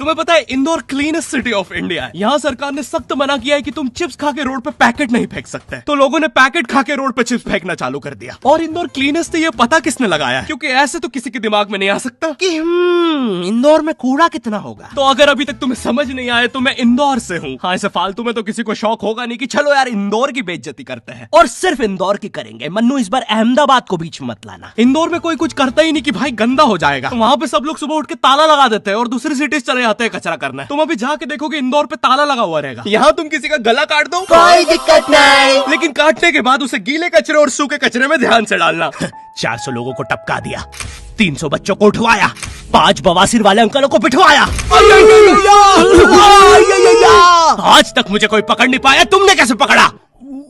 तुम्हें पता है Indore cleanest city of India है। यहाँ सरकार ने सख्त मना किया है कि तुम चिप्स खा के रोड पे पैकेट नहीं फेंक सकते। तो लोगों ने पैकेट खा के रोड पे चिप्स फेंकना चालू कर दिया। और इंदौर क्लीनेस्ट ये पता किसने लगाया है? क्योंकि ऐसे तो किसी के दिमाग में नहीं आ सकता कि इंदौर में कूड़ा कितना होगा। तो अगर अभी तक तुम्हें समझ नहीं आया तो मैं इंदौर से हूँ। हाँ, ऐसे फालतू में तो किसी को शौक होगा नहीं कि चलो यार इंदौर की बेइज्जती करते हैं, और सिर्फ इंदौर की करेंगे। मन्नू, इस बार अहमदाबाद को बीच में मत लाना। इंदौर में कोई कुछ करता ही नहीं कि भाई गंदा हो जाएगा। तो वहाँ पे सब लोग सुबह उठ के ताला लगा देते हैं और दूसरी सिटीज चले जाते हैं कचरा करना। तुम अभी जाके देखोगे इंदौर पे ताला लगा हुआ रहेगा। यहाँ तुम किसी का गला काट दो कोई दिक्कत नहीं, लेकिन काटने के बाद उसे गीले कचरे और सूखे कचरे में ध्यान से डालना। 400 लोगों को टपका दिया, 300 बच्चों को उठवाया, 5 बवासीर वाले अंकलों को बिठवाया। आज तक मुझे कोई पकड़ नहीं पाया, तुमने कैसे पकड़ा?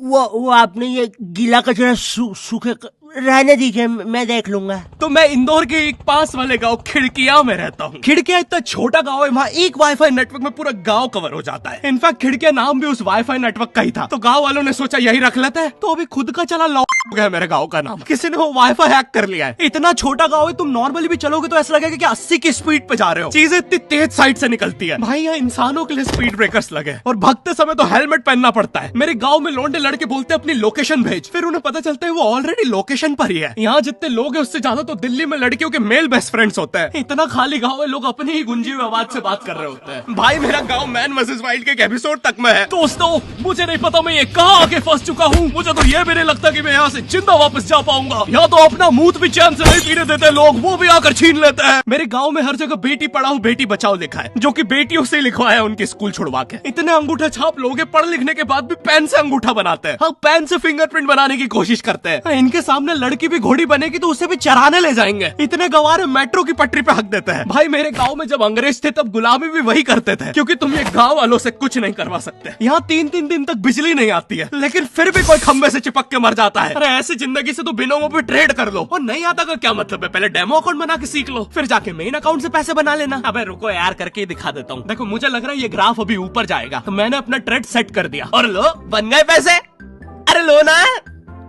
वो आपने ये गीला कचरा सूखे रहने दीजिए, मैं देख लूंगा। तो मैं इंदौर के एक पास वाले गांव खिड़किया में रहता हूँ। खिड़किया इतना छोटा गांव है, वहाँ एक वाईफाई नेटवर्क में पूरा गांव कवर हो जाता है। इनफैक्ट खिड़किया नाम भी उस वाईफाई नेटवर्क का ही था। तो गांव वालों ने सोचा यही रख लेते हैं। तो अभी खुद का चला लॉक हो गया मेरे गांव का नाम। किसी ने वो वाईफाई हैक कर लिया है। इतना छोटा गाँव है, तुम नॉर्मली भी चलोगे तो ऐसा लगेगा कि 80 की स्पीड पे जा रहे हो। चीजें इतनी तेज साइड से निकलती है। भाई यहाँ इंसानों के लिए स्पीड ब्रेकर्स लगे और भागते समय तो हेलमेट पहनना पड़ता है। मेरे गाँव में लौंडे लड़के बोलते अपनी लोकेशन भेज, फिर उन्हें पता चलता है वो ऑलरेडी लोकेशन पर ही है। यहाँ जितने लोग हैं उससे ज्यादा तो दिल्ली में लड़कियों के मेल बेस्ट फ्रेंड्स होते हैं। इतना खाली गांव है, लोग अपनी ही गुंजी हुई आवाज से बात कर रहे होते हैं। भाई मेरा गांव मैन वर्सेस वाइल्ड के एक एपिसोड तक में है। दोस्तों, मुझे नहीं पता मैं ये कहाँ आके फंस चुका हूँ। मुझे तो ये भी नहीं लगता कि मैं यहाँ से जिंदा वापस जा पाऊंगा। यहाँ तो अपना मूत भी चैन से नहीं पीने देते लोग, वो भी आकर छीन लेते हैं। मेरे गाँव में हर जगह बेटी पढ़ाओ बेटी बचाओ लिखा है, जो की बेटियों से लिखवाया है उनके स्कूल छुड़वा के। इतने अंगूठा छाप लोग पढ़ लिखने के बाद भी पेन से अंगूठा बनाते हैं। हाँ, पेन से फिंगरप्रिंट बनाने की कोशिश करते हैं। इनके सामने लड़की भी घोड़ी बनेगी तो उसे भी चराने ले जाएंगे। इतने गवारे मेट्रो की पटरी पे हक देते हैं। भाई मेरे गांव में जब अंग्रेज थे तब गुलामी भी वही करते थे, क्योंकि तुम ये गांव वालों से कुछ नहीं करवा सकते। यहाँ 3-3 दिन तक बिजली नहीं आती है, लेकिन फिर भी कोई खंबे से चिपक के मर जाता है। अरे ऐसी जिंदगी से तो बिनोमो पे ट्रेड कर लो। और नहीं आता का क्या मतलब है? पहले डेमो अकाउंट बना के सीख लो, फिर जाके मेन अकाउंट से पैसे बना लेना। अबे रुको यार, करके ही दिखा देता हूँ। देखो, मुझे लग रहा है ये ग्राफ अभी ऊपर जाएगा, तो मैंने अपना ट्रेड सेट कर दिया और लो बन गए पैसे। अरे लो ना,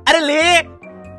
अरे ले।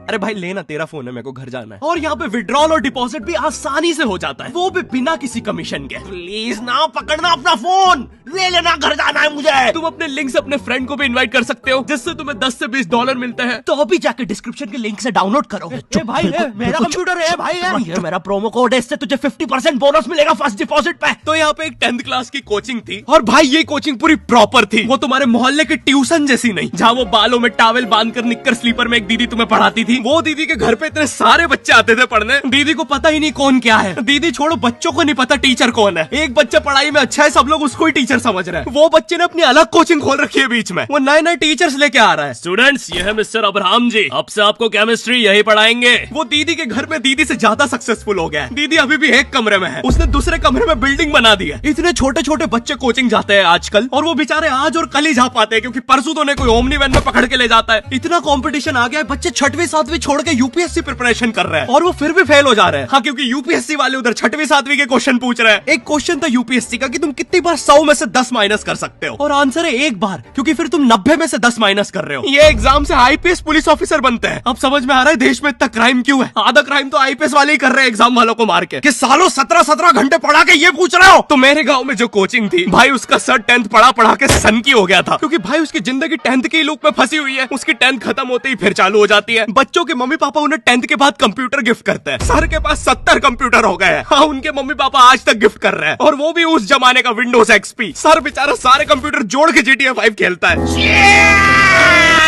अरे भाई लेना, तेरा फोन है, मेरे को घर जाना है। और यहाँ पे विड्रॉल और डिपॉजिट भी आसानी से हो जाता है, वो भी बिना किसी कमीशन के। प्लीज ना पकड़ना अपना फोन, ले लेना, घर जाना है मुझे। तुम अपने लिंक से अपने फ्रेंड को भी इनवाइट कर सकते हो, जिससे तुम्हें 10 से 20 डॉलर मिलते हैं। तो अभी जाके डिस्क्रिप्शन के लिंक से डाउनलोड करो। भाई मेरा कंप्यूटर है भाई, ये मेरा प्रोमो कोड है, इससे तुझे 50% बोनस मिलेगा फर्स्ट डिपॉजिट पे। तो यहाँ पे एक 10th क्लास की कोचिंग थी, और भाई ये कोचिंग पूरी प्रॉपर थी। वो तुम्हारे मोहल्ले के ट्यूशन जैसी नहीं, जहाँ वो बालों में टॉवेल बांधकर निक्कर स्लीपर में एक दीदी तुम्हें पढ़ाती थी। वो दीदी के घर पे इतने सारे बच्चे आते थे पढ़ने, दीदी को पता ही नहीं कौन क्या है। दीदी छोड़ो, बच्चों को नहीं पता टीचर कौन है। एक बच्चा पढ़ाई में अच्छा है, सब लोग उसको ही टीचर समझ रहे हैं। वो बच्चे ने अपनी अलग कोचिंग खोल रखी है बीच में, वो नए टीचर्स लेके आ रहा है। स्टूडेंट्स, ये है मिस्टर अब्राहम जी, अब से आपको केमिस्ट्री यही पढ़ाएंगे। वो दीदी के घर में दीदी से ज्यादा सक्सेसफुल हो गया है। दीदी अभी भी एक कमरे में है, उसने दूसरे कमरे में बिल्डिंग बना दी है। इतने छोटे छोटे बच्चे कोचिंग जाते हैं आजकल, और वो बेचारे आज और कल ही जा पाते हैं, क्योंकि परसों तो उन्हें कोई ओमनी वैन में पकड़ के ले जाता है। इतना कंपटीशन आ गया है, बच्चे 6वीं 7वीं छोड़ के यूपीएससी प्रिपरेशन कर रहे हैं, और वो फिर भी फेल हो जा रहे हैं। हाँ, क्योंकि यूपीएससी वाले उधर 6वीं 7वीं के क्वेश्चन पूछ रहे हैं। एक क्वेश्चन था यूपीएससी का कि तुम कितनी बार 100 में से 10 माइनस कर सकते हो, और आंसर है 1 बार, क्योंकि फिर तुम 90 में से 10 माइनस कर रहे हो। ये एग्जाम से आईपीएस पुलिस ऑफिसर बनते हैं। अब समझ में आ रहा है देश में इतना क्राइम क्यों है। आधा क्राइम तो आईपीएस वाले ही कर रहे हैं एग्जाम वालों को मार के, कि सालों 17-17 घंटे पढ़ा के ये पूछ रहे हो। तो मेरे गाँव में जो कोचिंग थी, भाई उसका सर 10th पढ़ा के सन की हो गया था, क्योंकि भाई उसकी जिंदगी 10th की लूप में फंसी हुई है। उसकी 10th खत्म होते ही फिर चालू हो जाती है। बच्चों के मम्मी पापा उन्हें 10th के बाद कंप्यूटर गिफ्ट करते हैं। सर के पास 70 कंप्यूटर हो गए हैं। हाँ, उनके मम्मी पापा आज तक गिफ्ट कर रहे हैं, और वो भी उस जमाने का विंडोज एक्सपी। सर बेचारा सारे कंप्यूटर जोड़ के GTA 5 खेलता है।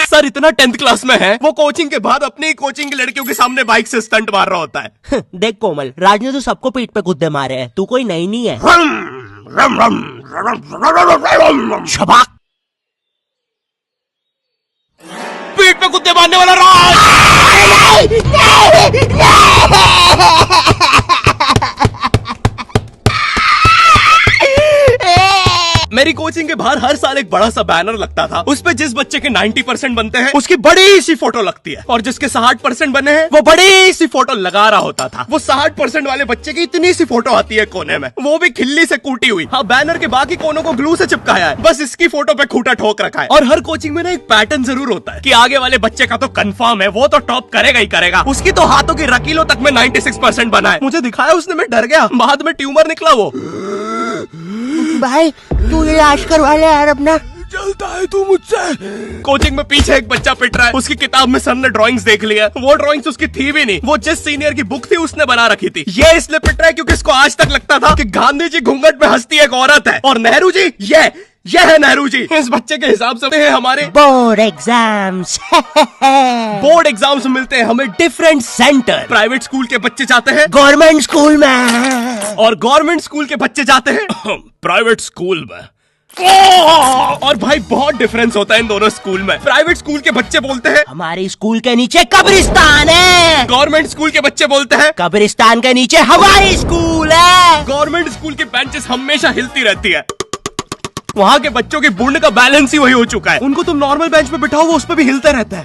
सर इतना 10th क्लास में है, वो कोचिंग के बाद अपनी कोचिंग की लड़कियों के सामने बाइक से स्टंट मार रहा होता है। देख कोमल, राज ने तो सबको पीठ पे कुत्ते मारे हैं, तू कोई नई नहीं है। शबाक, पीठ पे कुत्ते मारने वाला राज। मेरी कोचिंग के बाहर हर साल एक बड़ा सा बैनर लगता था, उस पे जिस बच्चे के 90% बनते हैं उसकी बड़ी सी फोटो लगती है, और जिसके 60% बने हैं वो बड़ी सी फोटो लगा रहा होता था। वो 60% वाले बच्चे की इतनी सी फोटो आती है कोने में, वो भी खिल्ली से कूटी हुई। हाँ, बैनर के बाकी कोनों को ग्लू से चिपकाया है, बस इसकी फोटो पे खूंटा ठोक रखा है। और हर कोचिंग में ना एक पैटर्न जरूर होता है कि आगे वाले बच्चे का तो कंफर्म है, वो तो टॉप करेगा ही करेगा। उसकी तो हाथों की रकीलों तक में 96% बना है। मुझे दिखाया उसने, मैं डर गया, बाद में ट्यूमर निकला वो। भाई तू इलाज करवा ले यार अपना। चलता है तू मुझसे। कोचिंग में पीछे एक बच्चा पिट रहा है, उसकी किताब में सर ने ड्राइंग्स देख लिया, वो ड्राइंग्स उसकी थी भी नहीं, वो जिस सीनियर की बुक थी उसने बना रखी थी। ये इसलिए पिट रहा है क्योंकि इसको आज तक लगता था कि गांधी जी घूंघट में हंसती एक औरत है और नेहरू जी ये है नेहरू जी। इस बच्चे के हिसाब से है हमारे बोर्ड एग्जाम्स। बोर्ड एग्जाम्स मिलते हैं हमें डिफरेंट सेंटर। प्राइवेट स्कूल के बच्चे जाते हैं गवर्नमेंट स्कूल में और गवर्नमेंट स्कूल के बच्चे जाते हैं प्राइवेट स्कूल में। और भाई बहुत डिफरेंस होता है इन दोनों स्कूल में। प्राइवेट स्कूल के बच्चे बोलते हैं हमारे स्कूल के नीचे कब्रिस्तान है। गवर्नमेंट स्कूल के बच्चे बोलते हैं कब्रिस्तान के नीचे हमारी स्कूल है। गवर्नमेंट स्कूल की बेंचेस हमेशा हिलती रहती है। वहाँ के बच्चों की बुंड का बैलेंस ही वही हो चुका है। उनको तुम नॉर्मल बेंच पे बिठाओ वो उस पे भी हिलता रहता है।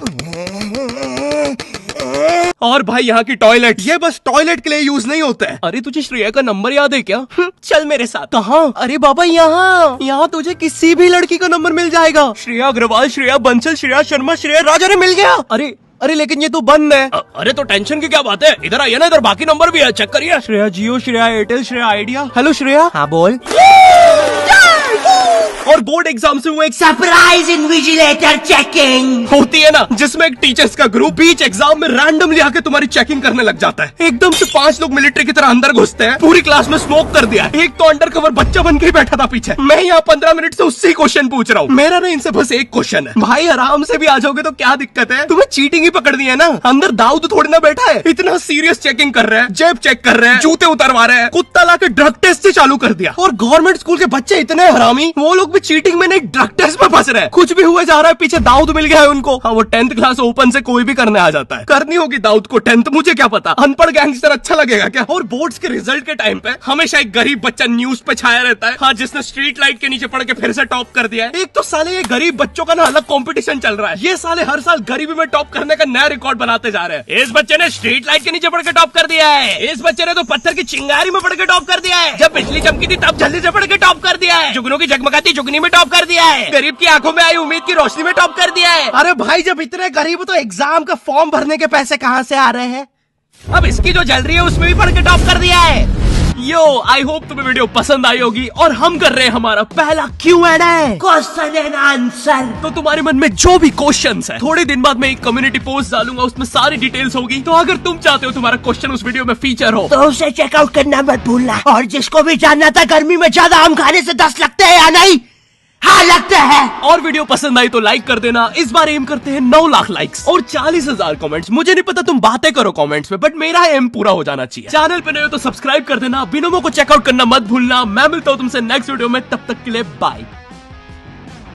और भाई यहाँ की टॉयलेट ये बस टॉयलेट के लिए यूज नहीं होता है। अरे तुझे श्रेया का नंबर याद है क्या? चल मेरे साथ। कहाँ? अरे बाबा यहाँ तुझे किसी भी लड़की का नंबर मिल जाएगा। श्रेया अग्रवाल, श्रेया बंसल, श्रेया शर्मा, श्रेया राजा ने मिल गया। अरे लेकिन ये तो बंद है। अरे तो टेंशन की क्या बात है, इधर आइए ना, इधर बाकी नंबर भी है, चेक करिए। श्रेया जियो, श्रेया एयरटेल, श्रेया आइडिया। हेलो श्रेया। हाँ बोल। और बोर्ड एग्जाम से वो एक सरप्राइज इन्विजिलेटर चेकिंग होती है ना, जिसमें एक टीचर्स का ग्रुप बीच एग्जाम में रैंडमली आके तुम्हारी चेकिंग करने लग जाता है। एकदम से 5 लोग मिलिट्री की तरह अंदर घुसते हैं, पूरी क्लास में स्मोक कर दिया। एक तो अंडर कवर बच्चा बन के ही बैठा था पीछे। मैं यहाँ 15 मिनट से उससे ही क्वेश्चन पूछ रहा हूँ। मेरा ना इनसे बस एक क्वेश्चन है, भाई आराम से भी आ जाओगे तो क्या दिक्कत है? तुम्हें चीटिंग ही पकड़नी है ना, अंदर दाऊद थोड़ी ना बैठा है। इतना सीरियस चेकिंग कर रहे हैं, जेब चेक कर रहे हैं, जूते उतरवा रहे हैं, कुत्ता लाके ड्रग टेस्ट से चालू कर दिया। और गवर्नमेंट स्कूल के बच्चे इतने हरामी, वो लोग भी चीटिंग में नहीं ड्रग टेस्ट में फंस रहे हैं। कुछ भी हुए जा रहा है, पीछे दाऊद मिल गया है उनको। हाँ, वो 10th क्लास ओपन से कोई भी करने आ जाता है। करनी होगी दाऊद को 10th, मुझे क्या पता, अनपढ़ गैंगस्टर अच्छा लगेगा क्या? और बोर्ड्स के रिजल्ट के टाइम पे हमेशा एक गरीब बच्चा न्यूज पे छाया रहता है, हाँ, जिसने स्ट्रीट लाइट के नीचे पड़ के फिर से टॉप कर दिया है। एक तो साले ये गरीब बच्चों का ना अलग कंपटीशन चल रहा है। ये साले हर साल गरीबी में टॉप करने का नया रिकॉर्ड बनाते जा रहे हैं। इस बच्चे ने स्ट्रीट लाइट के नीचे पड़ के टॉप कर दिया है, इस बच्चे ने तो पत्थर की चिंगारी में पड़ के टॉप कर दिया है, जब बिजली चमकी थी तब जल्दी से पड़ के टॉप कर दिया है, जुगनू की जगमगाती जुगनी में टॉप कर दिया है, गरीब की आंखों में आई उम्मीद की रोशनी में टॉप कर दिया है। अरे भाई जब इतने गरीब हो तो एग्जाम का फॉर्म भरने के पैसे कहाँ से आ रहे हैं? अब इसकी जो जल रही है उसमें भी पढ़ के टॉप कर दिया है। यो, आई होप तुम्हें वीडियो पसंद आई होगी और हम कर रहे हैं हमारा पहला Q&A, क्वेश्चन एंड आंसर। तो तुम्हारे मन में जो भी क्वेश्चंस है, थोड़े दिन बाद मैं एक कम्युनिटी पोस्ट डालूंगा, उसमें सारी डिटेल्स होगी। तो अगर तुम चाहते हो तुम्हारा क्वेश्चन उस वीडियो में फीचर हो तो उसे चेकआउट करना मत भूलना। और जिसको भी जानना था गर्मी में ज्यादा आम खाने से दस्त लगते हैं या नहीं, हाँ लगता है। और वीडियो पसंद आई तो लाइक कर देना। इस बार एम करते हैं 9 लाख लाइक्स और 40,000 कमेंट्स। मुझे नहीं पता, तुम बातें करो कमेंट्स में, बट मेरा एम पूरा हो जाना चाहिए। चैनल पे नए हो तो सब्सक्राइब कर देना, बिनोमो को चेकआउट करना मत भूलना। मैं मिलता हूँ तुमसे नेक्स्ट वीडियो में, तब तक के लिए बाय।